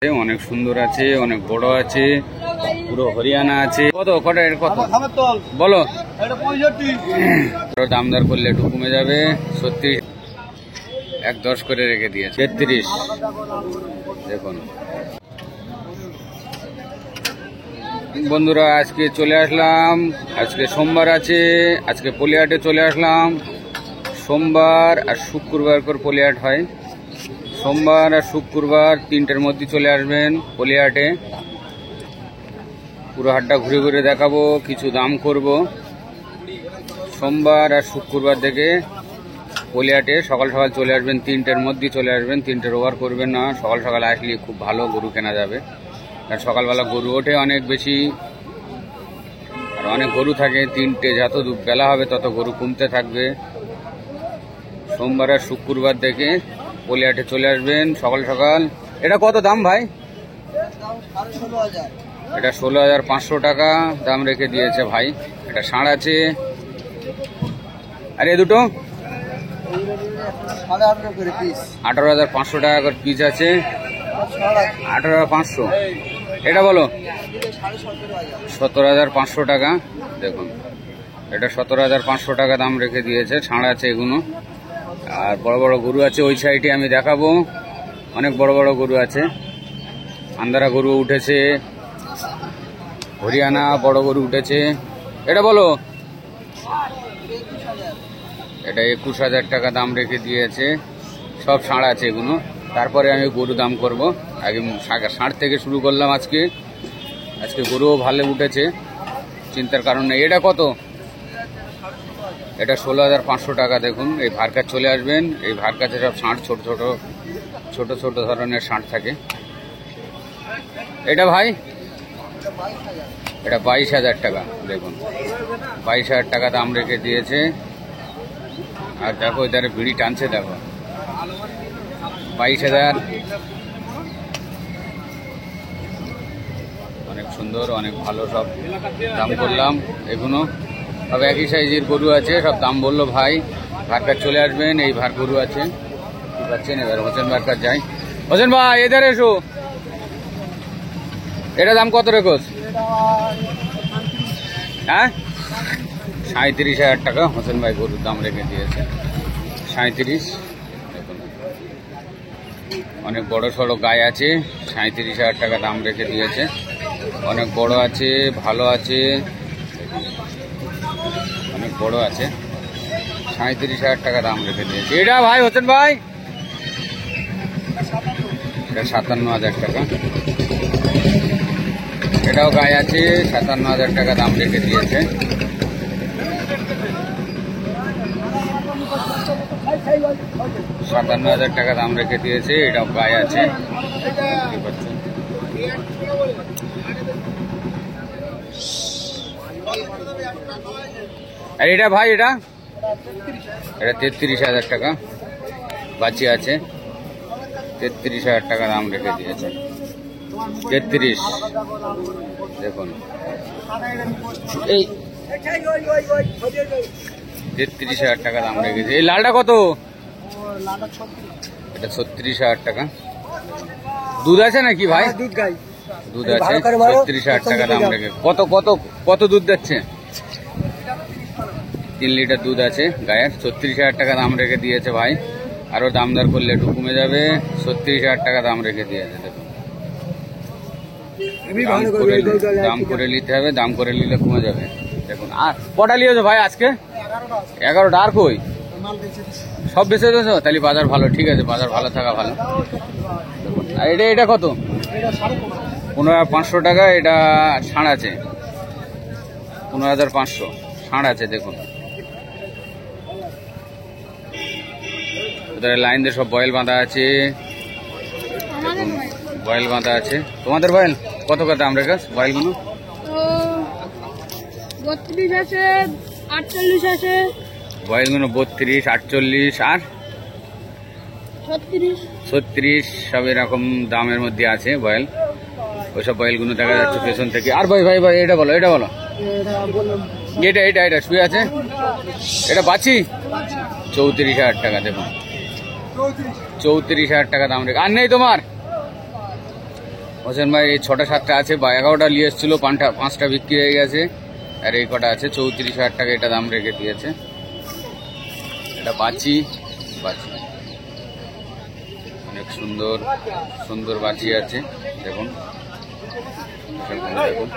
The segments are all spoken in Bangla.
অনেক সুন্দর আছে, অনেক বড় আছে, পুরো হরিয়ানা আছে। কত কটা এর কত বলো? দামদার করলে একটু কমে যাবে। 36 1.10 করে রেখে দিয়েছে। 33 দেখুন বন্ধুরা, আজকে চলে আসলাম, আজকে সোমবার আছে, আজকে পলিহাটে চলে আসলাম। সোমবার আর শুক্রবার করে পলিহাট হয়। সোমবার আর শুক্রবার 3টের মধ্যে চলে আসবেন পলিহাটে। পুরো হাটটা ঘুরে ঘুরে দেখাবো, কিছু দাম করব। সোমবার আর শুক্রবার থেকে পলিহাটে সকাল সকাল চলে আসবেন, 3টের মধ্যে চলে আসবেন। 3টের ওভার করবেন না, সকাল সকাল আসলে খুব ভালো গরু কেনা যাবে। আর সকালবেলা গরু ওঠে অনেক বেশি, আর অনেক গরু থাকে। 3টে যত বেলা হবে তত গরু কমতে থাকবে। সোমবার আর শুক্রবার থেকে পলিহাটে চলে আসবেন সকাল সকাল। এটা কত দাম ভাই? এটা 16,500 টাকা দাম রেখে দিয়েছে ভাই। এটা ষাঁড় আছে। আর এ দুটো 18,500 টাকা করে পিস আছে। 18,500। এটা বলো 17,500 টাকা। দেখুন এটা 17,500 টাকা দাম রেখে দিয়েছে। ষাঁড় আছে এগুলো। আর বড় বড় গরু আছে ওই সাইডে, আমি দেখাবো। অনেক বড় বড় গরু আছে। আন্দারা গরু উঠেছে, হরিয়ানা বড় গরু উঠেছে। এটা বলো? এটা 21,000 টাকা দাম রেখে দিয়েছে। সব ষাঁড় আছে এগুলো। তারপরে আমি গরু দাম করব। আগে ষাঁড় থেকে শুরু করলাম। আজকে গরুও ভালো উঠেছে, চিন্তার কারণ নেই। এটা কত? এটা 16,500 টাকা। দেখুন এই ভার কাছে চলে আসবেন। এই ভার কাছে সব ষাঁড়, ছোট ছোট ধরনের ষাঁড় থাকে। এটা ভাই এটা 22,000 টাকা। দেখুন 22,000 টাকা দাম রেখে দিয়েছে। আর দেখো এধারে বিড়ি টানছে, দেখো 22,000। অনেক সুন্দর, অনেক ভালো, সব দাম করলাম। এগুলো সব একই সাইজের গরু আছে, সব দাম বললো ভাই। ভারকার চলে আসবেন, এই ভার গরু আছে, ঠিক পাচ্ছেন। এবার হোসেন ভারকার যাই। হোসেন ভাই এধারে এসো। এটা দাম কত রেখোস? হ্যাঁ 37,000 টাকা হোসেন ভাই গরুর দাম রেখে দিয়েছে। 37। দেখুন অনেক বড় সড়ো গায়ে আছে। 37,000 টাকা দাম রেখে দিয়েছে। অনেক বড় আছে, ভালো আছে, অনেক বড় আছে। 37,000 টাকা দাম রেখে দিয়েছে। এটা ভাই হোসেন ভাই এটা 57,000 টাকা। এটাও গায়ে আছে, 57,000 টাকা দাম রেখে দিয়েছে। 57,000 টাকা দাম রেখে দিয়েছে। এটাও গায়ে আছে। আর এটা ভাই এটা 33,000 টাকা বাঁচি আছে। 33,000 টাকা দাম রেখে দিয়েছে। 33। দেখুন এই 33,000 টাকা দাম রেখেছে। এই লালটা কত? এটা 36,000 টাকা। দুধ আছে নাকি ভাই? দুধ আছে। 36,000 টাকা দাম রেখে। কত কত কত দুধ যাচ্ছে? 3 লিটার দুধ আছে গায়ের। 36,000 টাকা দাম রেখে দিয়েছে ভাই। আরো দামদার করলে একটু কমে যাবে। 36,000 টাকা দাম রেখে দিয়েছে। দেখুন দাম করে নিতে হবে, দাম করে নিলে কমে যাবে। দেখুন আর কটা নিয়েছো ভাই আজকে? 11টা। আর কই সব বেঁচে দিয়েছো? তাহলে বাজার ভালো, ঠিক আছে, বাজার ভালো থাকা ভালো। আর এটা কত? 15,500 টাকা। এটা ষাঁড় আছে। 15,500 ষাঁড় আছে। দেখুন লাইন দিয়ে সব বয়েল বাঁধা আছে। বয়েল বাঁধা আছে। তোমাদের বয়েল কত কত দাম রেখাস? বয়েলগুলো 32 আছে, 48 আছে। বয়েলগুলো 32, 48 আর 36 সব এরকম দামের মধ্যে আছে বয়েল। ওইসব বয়েলগুলো দেখা যাচ্ছে পেছন থেকে। আর ভাই ভাই ভাই এটা বলো, এটা বলো। এটা শুয়ে আছে। এটা বাঁচি 34,000 টাকা। দেখুন 34,000 টাকা দাম রেখে। আর নেই তোমার? হোসেন ভাই এই 6টা 7টা আছে বা 11টা নিয়ে এসেছিল, 5টা বিক্রি হয়ে গেছে, আর এই কটা আছে। 34,000 টাকা এটা দাম রেখে দিয়েছে। এটা বাচি অনেক সুন্দর সুন্দর বাচি আছে, দেখুন দেখুন।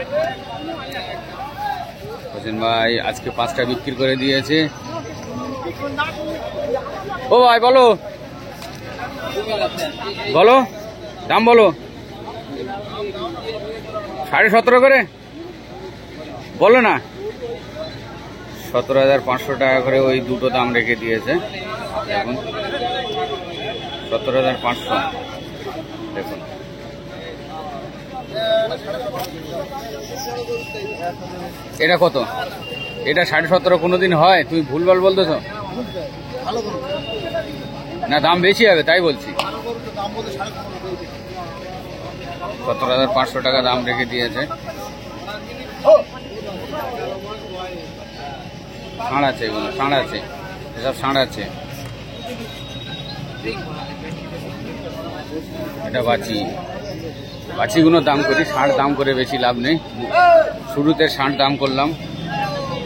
হোসেন ভাই আজকে 5টা বিক্রি করে দিয়েছে। ও ভাই বলো বলো দাম বলো। 17.5 করে বলো না। 17,500 টাকা করে ওই দুটো দাম রেখে দিয়েছে। দেখুন 17,500 দেখুন। এটা কত? এটা 17.5 কোনোদিন হয়? তুমি ভুলভাল বলতেছ না, দাম বেশি হবে তাই বলছি। 17,500 টাকা দাম রেখে দিয়েছে। ষাঁড় আছে, এগুলো ষাঁড় আছে, এসব ষাঁড় আছে। এটা বাছিগুলোর দাম করি, ষাঁড় দাম করে বেশি লাভ নেই। শুরুতে ষাঁড় দাম করলাম,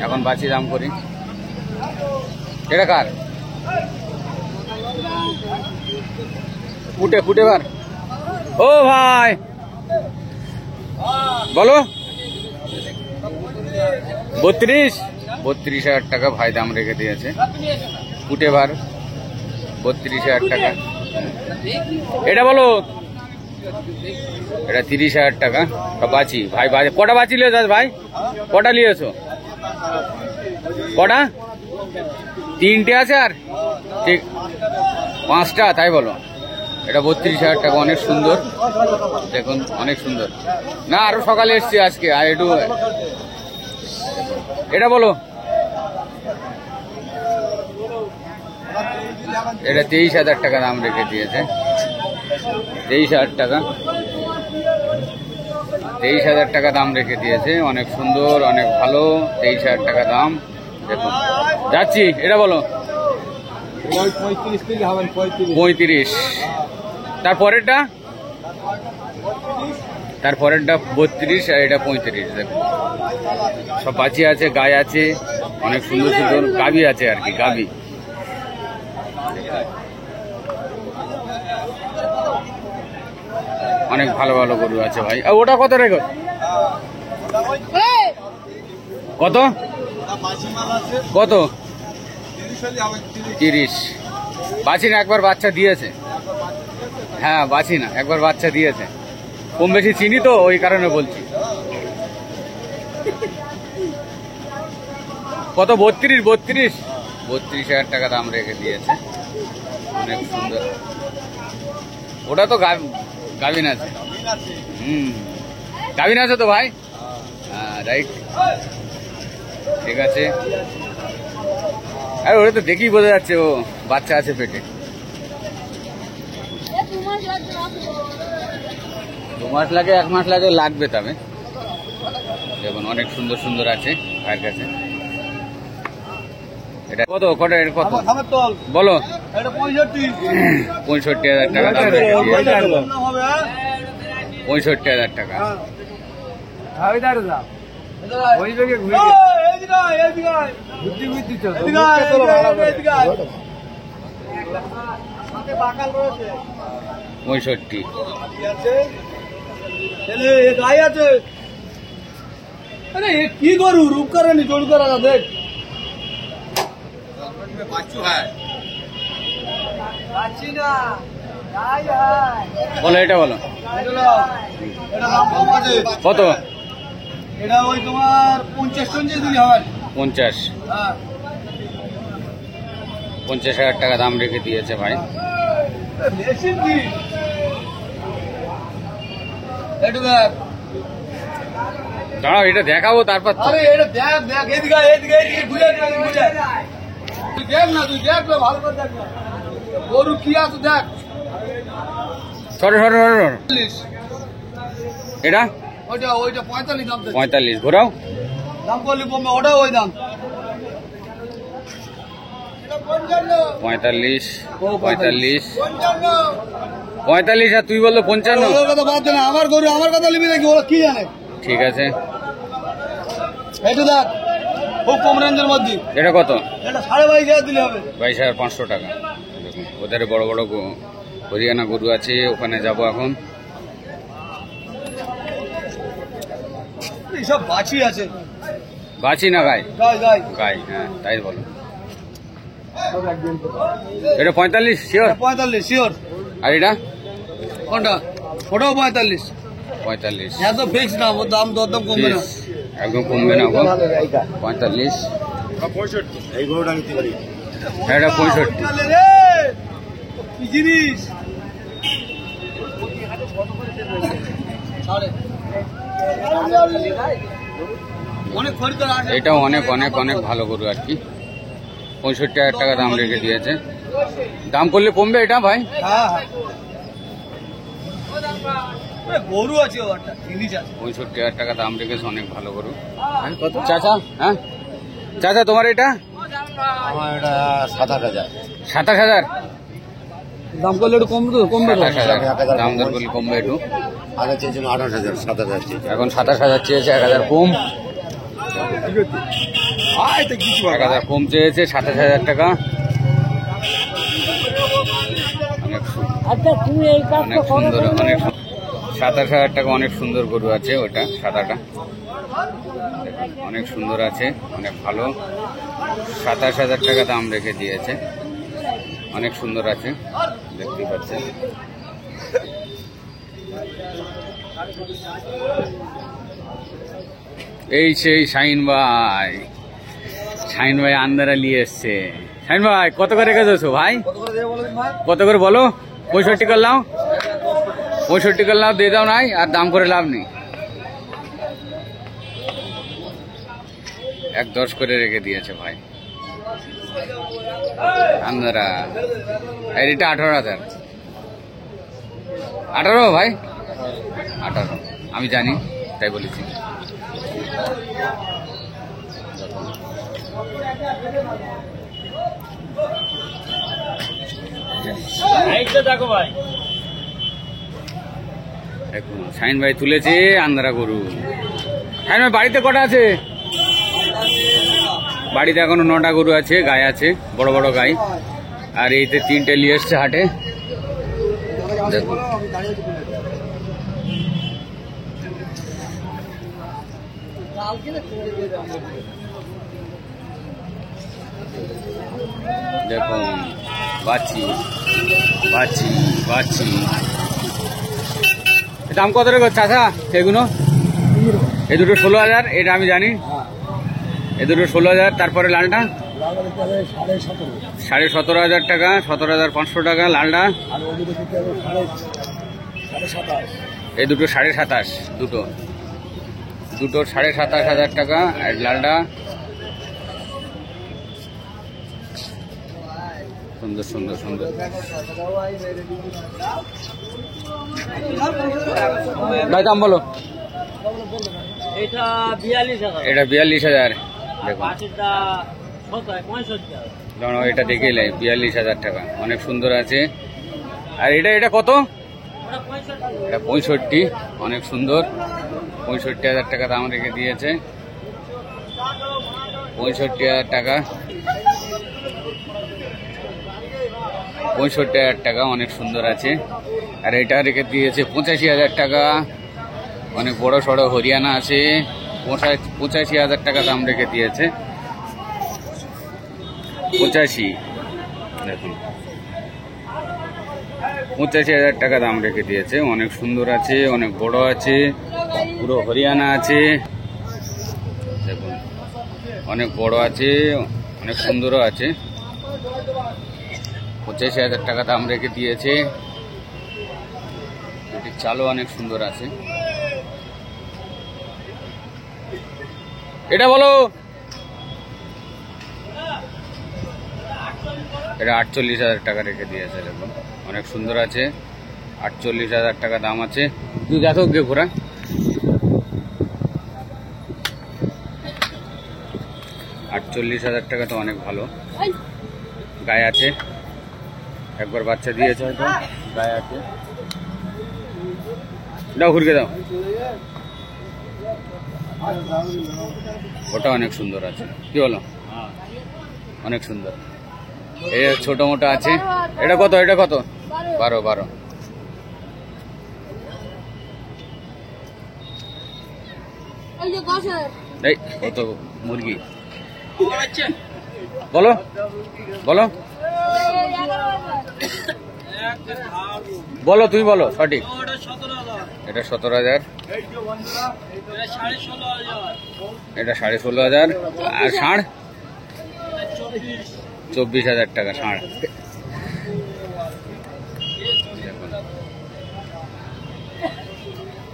এখন বাছি দাম করি। এটা কার? ফুটে বার। ও ভাই বলো। 32,000 টাকা ভাই দাম রেখে দিয়েছে। ফুটে বার 32,000 টাকা। এটা বলো। এটা 30,000 টাকা বাচি ভাই। কটা বাচি লিয়েছ ভাই? কটা লিয়েছো? কটা? 3টে আছে আর ঠিক 5টা, তাই বলো। এটা 32,000 টাকা, অনেক সুন্দর দেখুন, অনেক সুন্দর। না আরো সকালে এসছি আজকে, আর একটু। এটা বলো। এটা 23,000 টাকা দাম রেখে দিয়েছে। 23,000 টাকা, 23,000 টাকা দাম রেখে দিয়েছে। অনেক সুন্দর, অনেক ভালো। 23,000 টাকা দাম দেখুন। যাচ্ছি। এটা বলো। 35। তারপরেরটা 32 আর এটা 35। দেখুন সব বাছি আছে, গায়ে আছে, অনেক সুন্দর সুন্দর গাভী আছে আর কি। গাভী অনেক ভালো ভালো গরু আছে ভাই। ওটা কত রেখো? কত কত? 30। বাছি না, একবার বাচ্চা দিয়েছে। হ্যাঁ বাছি না, একবার বাচ্চা দিয়েছে। কম বেশি চিনি তো, ওই কারণে বলছি। কত? 32,000 টাকা দাম রেখে দিয়েছে। অনেক সুন্দর। ওটা তো গাভিন আছে। গাভিন আছে তো ভাই? হ্যাঁ রাইট, ঠিক আছে। আরে ওটা তো দেখেই বোঝা যাচ্ছে ও বাচ্চা আছে পেটে। 2 মাস লাগে, 1 মাস লাগে, লাগবে তবে। দেখুন অনেক সুন্দর সুন্দর আছে ভাইয়ের কাছে। এটা কত? কটা? এটা কত বলো? 65,000 টাকা দাম রেখে দিয়েছে। 65,000 টাকা। পঁয়ষট্টি। কি করু রূপ করে নি জোর করা দেখ। বলো এটা বলো। কত? এটা ওই তোমার 50 টন দিলে হবে। 50। 50,000 টাকা দাম রেখে দিয়েছে ভাই। দাঁড়াও এটা দেখাবো তারপর। আরে এটা দেখ দেখ, এদিকে এদিকে ঘুরে ঘুরে দেখ না, তুই দেখ ভালো করে দেখ না গরু কি আছে দেখ। সর। এটা ওইটা 45 দাম। 45 ঘোরাও। দাম করলি কমবে, ওটা ওই দাম। 45। 45 আর তুই বললো 55। ওদের কথা বাদ দে না, আমার গরু আমার কথা নিবি নাকি, ওরা কি জানে। ঠিক আছে, একটু দেখ খুব কম রেঞ্জের মধ্যে। এটা কত? এটা 22,500 দিলে হবে। 22,500 টাকা। দেখুন ওদের বড় বড় হরিয়ানা গরু আছে, ওখানে যাব এখন। এইসব বাছি আছে, বাছি না গাই? গাই গাই গাই, হ্যাঁ তাই বলো। এটা 45 শিওর? 45 শিওর। আর এটা কোনটা? ওটাও 45। 45 একদম ফিক্স না, ওর দাম দরদাম কমবে না। একদম কমবে না গো। 45। এই গরুটা নিতে পারি। হ্যাঁ এটা 65। কি জিনিস? অনেক খরিদ্দার আসে। এটাও অনেক অনেক অনেক ভালো গরু আর কি। 65,000 টাকা দাম রেখে দিয়েছে। দাম করলে কমবে এটা ভাই? হ্যাঁ হ্যাঁ। গরু আছে, ওটা জিনিস আছে। 65,000 টাকা দাম রেখেছে, অনেক ভালো গরু। চাচা, হ্যাঁ চাচা তোমার এটা? আমার এটা 27,000। 27,000? দাম করলে একটু কমবে তো, কমবে তো। 27,000 দাম দর করলে কমবে একটু। আগে চেয়েছিল 28,000, 7,000 চেয়েছিল। এখন 27,000 চেয়েছে, 1,000 কম। 1,000 কম চেয়েছে, 27,000 টাকা। অনেক সুন্দর, অনেক 27,000 টাকা, অনেক সুন্দর গরু আছে ওটা, সাদাটা অনেক সুন্দর আছে, অনেক ভালো। 27,000 টাকা দাম রেখে দিয়েছে, অনেক সুন্দর আছে, দেখতেই পাচ্ছেন। এই সেই শাহিন ভাই, শাহিন ভাই আন্দারা নিয়ে এসছে। শাহিন ভাই কত করে রেখেছো ভাই? কত করে বলো? 65 করলাম, 65 করলাম, দিয়ে দাও নাই, আর দাম করে লাভ নেই। 1.10 করে রেখে দিয়েছে ভাই আন্দারা। আর এটা 18,000। 18 ভাই, 18 আমি জানি তাই বলেছি। দেখুন শাহিন ভাই তুলেছে আন্দারা গরু। শাহিন ভাই বাড়িতে কটা আছে? বাড়িতে এখনো 9টা গরু আছে, গাই আছে, বড় বড় গাই। আর এইতে 3টে নিয়ে এসছে হাটে। দেখুন দেখুন বাচ্চি বাচ্চি বাচ্চি। দাম কত রে চাচা সেগুলো? এই দুটো 16,000, এটা আমি জানি। এই দুটো 16,000। তারপরে লালটা 17,500 টাকা, 17,500 টাকা লালটা। এই দুটো 27,500, দুটো 27,500 টাকা। আর লালটা সুন্দর সুন্দর সুন্দর। ভাই দাম বলো। এটা 42,000। এটা 42,000। দেখুন এটা দেখে এলাই 42,000 টাকা, অনেক সুন্দর আছে। আর এটা কত? এটা 65, অনেক সুন্দর। 65,000 টাকা দাম রেখে দিয়েছে, 65,000 টাকা। 65,000 টাকা, অনেক সুন্দর আছে। আর এটা রেখে দিয়েছে 85,000 টাকা, অনেক বড় সড়ো হরিয়ানা আছে। 85,000 টাকা দাম রেখে দিয়েছে, 85। দেখুন 85,000 টাকা দাম রেখে দিয়েছে, অনেক সুন্দর আছে, অনেক বড় আছে, পুরো হরিয়ানা আছে। দেখুন অনেক বড় আছে, অনেক সুন্দরও আছে। 85,000 টাকা দাম রেখে দিয়েছে। এটির চালও অনেক সুন্দর আছে। এটা বলো। এটা 48,000 টাকা রেখে দিয়েছে। দেখুন অনেক সুন্দর আছে, 48,000 টাকা দাম আছে। তুই দেখো গে ঘোরা। 48,000 টাকা তো অনেক ভালো। গায়ে আছে, একবার বাচ্চা দিয়েছে হয়তো, গায়ে আছে। দাও ঘুরকে দাও। ওটা অনেক সুন্দর আছে, কি বলো? অনেক সুন্দর। এই ছোট মোটা আছে। এটা কত? এটা কত? 12। এই কত মুরগি বলো বলো বলো, তুমি বলো সঠিক। এটা 17,000, এটা 16,500, আর ষাঁড় 24,000 টাকা ষাঁড়।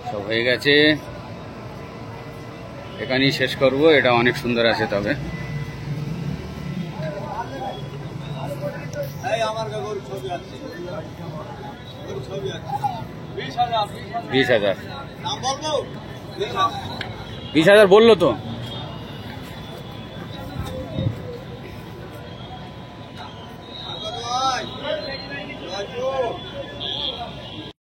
সব হয়ে গেছে, এখানেই শেষ করব। এটা অনেক সুন্দর আছে তবে। আমার গরুর ছবি আছে, 20,000। নাম বলবো? 20,000 বললো তো। ভাই